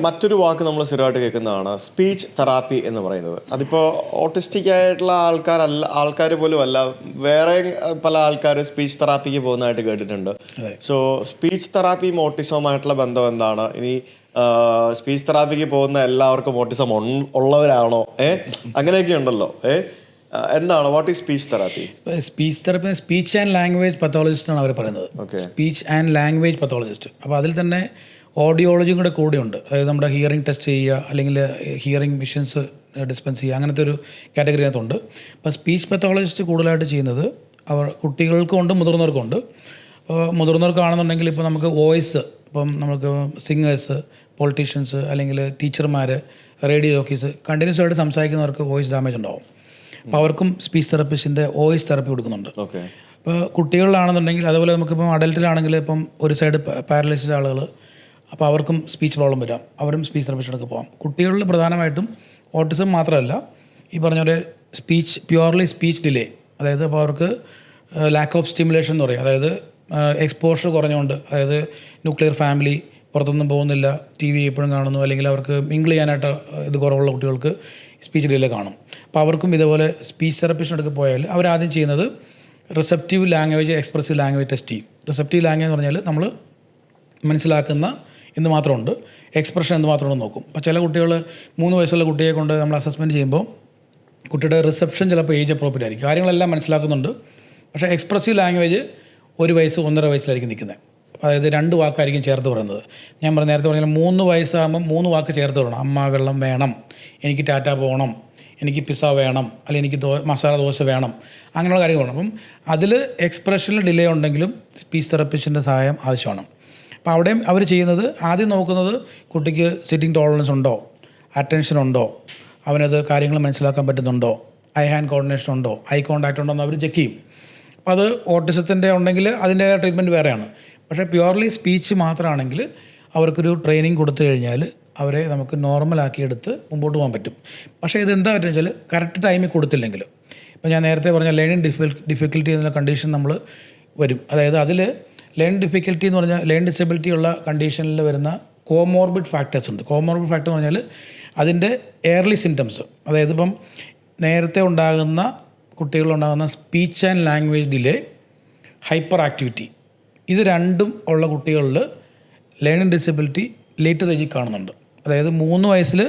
മറ്റൊരു വാക്ക് നമ്മൾ സ്ഥിരമായിട്ട് കേൾക്കുന്നതാണ് സ്പീച്ച് തെറാപ്പി എന്ന് പറയുന്നത്. അതിപ്പോൾ ഓട്ടിസ്റ്റിക് ആയിട്ടുള്ള ആൾക്കാർ പോലും അല്ല, വേറെ പല ആൾക്കാർ സ്പീച്ച് തെറാപ്പിക്ക് പോകുന്നതായിട്ട് കേട്ടിട്ടുണ്ട്. സോ സ്പീച്ച് തെറാപ്പിയും ഓട്ടിസവുമായിട്ടുള്ള ബന്ധം എന്താണ്? ഇനി സ്പീച്ച് തെറാപ്പിക്ക് പോകുന്ന എല്ലാവർക്കും ഓട്ടിസം ഉള്ളവരാണോ? അങ്ങനെയൊക്കെ ഉണ്ടല്ലോ. എന്താണ് what is speech therapy? Speech therapy speech and language pathologist ആണ് അവർ പറയുന്നത്. Speech and language pathologist. അപ്പോൾ അതിൽ തന്നെ ഓഡിയോളജിയും കൂടെ ഉണ്ട്. അതായത് നമ്മുടെ ഹിയറിംഗ് ടെസ്റ്റ് ചെയ്യുക, അല്ലെങ്കിൽ ഹിയറിംഗ് മെഷീൻസ് ഡിസ്പെൻസ് ചെയ്യുക, അങ്ങനത്തെ ഒരു കാറ്റഗറി അകത്തുണ്ട്. അപ്പോൾ സ്പീച്ച് പത്തോളജിസ്റ്റ് കൂടുതലായിട്ട് ചെയ്യുന്നത് അവർ കുട്ടികൾക്കും ഉണ്ട്, മുതിർന്നവർക്കും ഉണ്ട്. അപ്പോൾ മുതിർന്നവർക്കാണെന്നുണ്ടെങ്കിൽ ഇപ്പോൾ നമുക്ക് വോയിസ്, ഇപ്പം നമുക്ക് സിംഗേഴ്സ്, പൊളിറ്റീഷ്യൻസ്, അല്ലെങ്കിൽ ടീച്ചർമാർ, റേഡിയോ ജോക്കീസ് കണ്ടിന്യൂസ് ആയിട്ട് സംസാരിക്കുന്നവർക്ക് വോയിസ് ഡാമേജ് ഉണ്ടാവും. അപ്പോൾ അവർക്കും സ്പീച്ച് തെറാപ്പിസ്റ്റിൻ്റെ വോയിസ് തെറാപ്പി കൊടുക്കുന്നുണ്ട്. ഇപ്പോൾ കുട്ടികളിലാണെന്നുണ്ടെങ്കിൽ, അതുപോലെ നമുക്കിപ്പം അഡൽട്ടിലാണെങ്കിൽ ഇപ്പം ഒരു സൈഡ് പാരലൈസിസ് ആളുകൾ, അപ്പോൾ അവർക്കും സ്പീച്ച് പ്രോബ്ലം വരാം, അവരും സ്പീച്ച് തെറാപ്പിസ്റ്റിനൊക്കെ പോകാം. കുട്ടികളിൽ പ്രധാനമായിട്ടും ഓട്ടിസം മാത്രമല്ല, ഈ പറഞ്ഞ പോലെ പ്യുവർലി സ്പീച്ച് ഡിലേ, അതായത് അപ്പോൾ അവർക്ക് ലാക്ക് ഓഫ് സ്റ്റിമുലേഷൻ എന്ന് പറയും. അതായത് എക്സ്പോഷർ കുറഞ്ഞുകൊണ്ട്, അതായത് ന്യൂക്ലിയർ ഫാമിലി, പുറത്തൊന്നും പോകുന്നില്ല, ടി വി എപ്പോഴും കാണുന്നു, അല്ലെങ്കിൽ അവർക്ക് മിങ്കിൾ ചെയ്യാനായിട്ട് ഇത് കുറവുള്ള കുട്ടികൾക്ക് സ്പീച്ച് ഡിലേ കാണും. അപ്പോൾ അവർക്കും ഇതേപോലെ സ്പീച്ച് തെറാപ്പിസ്റ്റിനടുത്ത് പോയാൽ അവരാദ്യം ചെയ്യുന്നത് receptive language, expressive language test ചെയ്യും. റിസെപ്റ്റീവ് ലാംഗ്വേജ് എന്ന് പറഞ്ഞാൽ നമ്മൾ മനസ്സിലാക്കുന്ന എന്ത് മാത്രമുണ്ട്, എക്സ്പ്രഷൻ എന്ത് മാത്രമുണ്ടെന്ന് നോക്കും. അപ്പോൾ ചില കുട്ടികൾ 3 വയസ്സുള്ള കുട്ടിയെ കൊണ്ട് നമ്മൾ അസസ്മെൻറ്റ് ചെയ്യുമ്പോൾ കുട്ടിയുടെ റിസെപ്ഷൻ ചിലപ്പോൾ ഏജ് അപ്രോപ്രിയറ്റ് ആയിരിക്കും, കാര്യങ്ങളെല്ലാം മനസ്സിലാക്കുന്നുണ്ട്, പക്ഷേ എക്സ്പ്രസീവ് ലാംഗ്വേജ് 1 വയസ്സ് 1.5 വയസ്സിലായിരിക്കും നിൽക്കുന്നത്. അതായത് 2 വാക്കായിരിക്കും ചേർത്ത് പറയുന്നത്. ഞാൻ നേരത്തെ പറഞ്ഞാൽ 3 വയസ്സാകുമ്പം 3 വാക്ക് ചേർത്ത് പറയണം. അമ്മ വെള്ളം വേണം, എനിക്ക് ടാറ്റ പോകണം, എനിക്ക് പിസ്സ വേണം, അല്ലെങ്കിൽ എനിക്ക് മസാല ദോശ വേണം, അങ്ങനെയുള്ള കാര്യങ്ങൾ വേണം. അപ്പം അതിൽ എക്സ്പ്രഷനിൽ ഡിലേ ഉണ്ടെങ്കിലും സ്പീച്ച് തെറാപ്പിസ്റ്റിൻ്റെ സഹായം ആവശ്യമാണ്. അപ്പോൾ അവിടെയും അവർ ചെയ്യുന്നത് ആദ്യം നോക്കുന്നത് കുട്ടിക്ക് സിറ്റിംഗ് ടോളറൻസ് ഉണ്ടോ, അറ്റൻഷൻ ഉണ്ടോ, അവനത് കാര്യങ്ങൾ മനസ്സിലാക്കാൻ പറ്റുന്നുണ്ടോ, ഐ ഹാൻഡ് കോർഡിനേഷൻ ഉണ്ടോ, ഐ കോൺടാക്റ്റ് ഉണ്ടോ എന്ന് അവർ ചെക്ക് ചെയ്യും. അപ്പോൾ അത് ഓട്ടിസത്തിൻ്റെ ഉണ്ടെങ്കിൽ അതിൻ്റെ ട്രീറ്റ്മെൻറ്റ് വേറെയാണ്. പക്ഷേ പ്യുവർലി സ്പീച്ച് മാത്രമാണെങ്കിൽ അവർക്കൊരു ട്രെയിനിങ് കൊടുത്തു കഴിഞ്ഞാൽ അവരെ നമുക്ക് നോർമലാക്കിയെടുത്ത് മുമ്പോട്ട് പോകാൻ പറ്റും. പക്ഷേ ഇതെന്താ പറ്റുക വെച്ചാൽ കറക്റ്റ് ടൈമിൽ കൊടുത്തില്ലെങ്കിൽ, ഇപ്പോൾ ഞാൻ നേരത്തെ പറഞ്ഞ ലേണിംഗ് ഡിഫിക്കൽറ്റി എന്നുള്ള കണ്ടീഷൻ നമ്മൾ വരും. അതായത് അതിൽ ലേണിംഗ് ഡിഫിക്കൽറ്റി എന്ന് പറഞ്ഞാൽ ലേണിംഗ് ഡിസബിലിറ്റി ഉള്ള കണ്ടീഷനിൽ വരുന്ന കോമോർബിഡ് ഫാക്ടേഴ്സ് ഉണ്ട്. കോമോർബിഡ് ഫാക്ടർ എന്ന് പറഞ്ഞാൽ അതിൻ്റെ എയർലി സിംറ്റംസ്, അതായത് ഇപ്പം നേരത്തെ ഉണ്ടാകുന്ന കുട്ടികളുണ്ടാകുന്ന speech and language delay, hyperactivity, ഇത് രണ്ടും ഉള്ള കുട്ടികളിൽ ലേണിംഗ് ഡിസബിലിറ്റി ലേറ്റർ ഏജിൽ കാണുന്നുണ്ട്. അതായത് 3 വയസ്സിൽ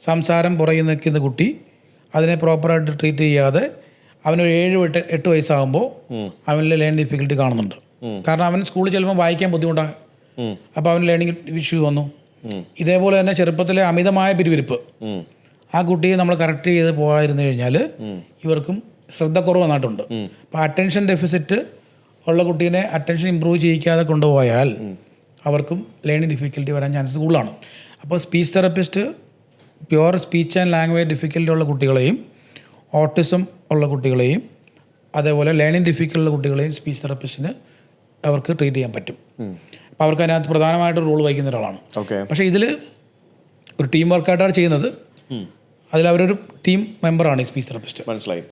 സംസാരം പുറകെ നിൽക്കുന്ന കുട്ടി അതിനെ പ്രോപ്പറായിട്ട് ട്രീറ്റ് ചെയ്യാതെ അവനൊരു 7-8 വയസ്സാകുമ്പോൾ അവനിൽ ലേണിംഗ് ഡിഫിക്കൽറ്റി കാണുന്നുണ്ട്. കാരണം അവൻ സ്കൂളിൽ ചെല്ലുമ്പോൾ വായിക്കാൻ ബുദ്ധിമുട്ടാണ്, അപ്പോൾ അവന് ലേണിംഗ് ഇഷ്യൂ വന്നു. ഇതേപോലെ തന്നെ ചെറുപ്പത്തിലെ അമിതമായ പിരിവിരിപ്പ്, ആ കുട്ടിയെ നമ്മൾ കറക്റ്റ് ചെയ്ത് പോകാതിരുന്നു കഴിഞ്ഞാൽ ഇവർക്കും ശ്രദ്ധക്കുറവ് വന്നിട്ടുണ്ട്. അപ്പോൾ അറ്റൻഷൻ ഡെഫിസിറ്റ് ഉള്ള കുട്ടീനെ അറ്റൻഷൻ ഇമ്പ്രൂവ് ചെയ്യിക്കാതെ കൊണ്ടുപോയാൽ അവർക്കും ലേണിംഗ് ഡിഫിക്കൽറ്റി വരാൻ ചാൻസസ് കൂടുതലാണ്. അപ്പോൾ speech therapist pure speech and language difficulty ഉള്ള കുട്ടികളെയും ഓട്ടിസം ഉള്ള കുട്ടികളെയും അതേപോലെ ലേണിംഗ് ഡിഫിക്കൽറ്റി ഉള്ള കുട്ടികളെയും സ്പീച്ച് തെറാപ്പിസ്റ്റിന് അവർക്ക് ട്രീറ്റ് ചെയ്യാൻ പറ്റും. അപ്പോൾ അവർക്ക് അതിനകത്ത് പ്രധാനമായിട്ട് റോൾ വഹിക്കുന്ന ഒരാളാണ്. പക്ഷേ ഇതിൽ ഒരു ടീം വർക്കായിട്ടാണ് ചെയ്യുന്നത്. അതിലവരൊരു ടീം മെമ്പറാണ് ഈ സ്പീച്ച് തെറാപ്പിസ്റ്റ്. മനസ്സിലായി.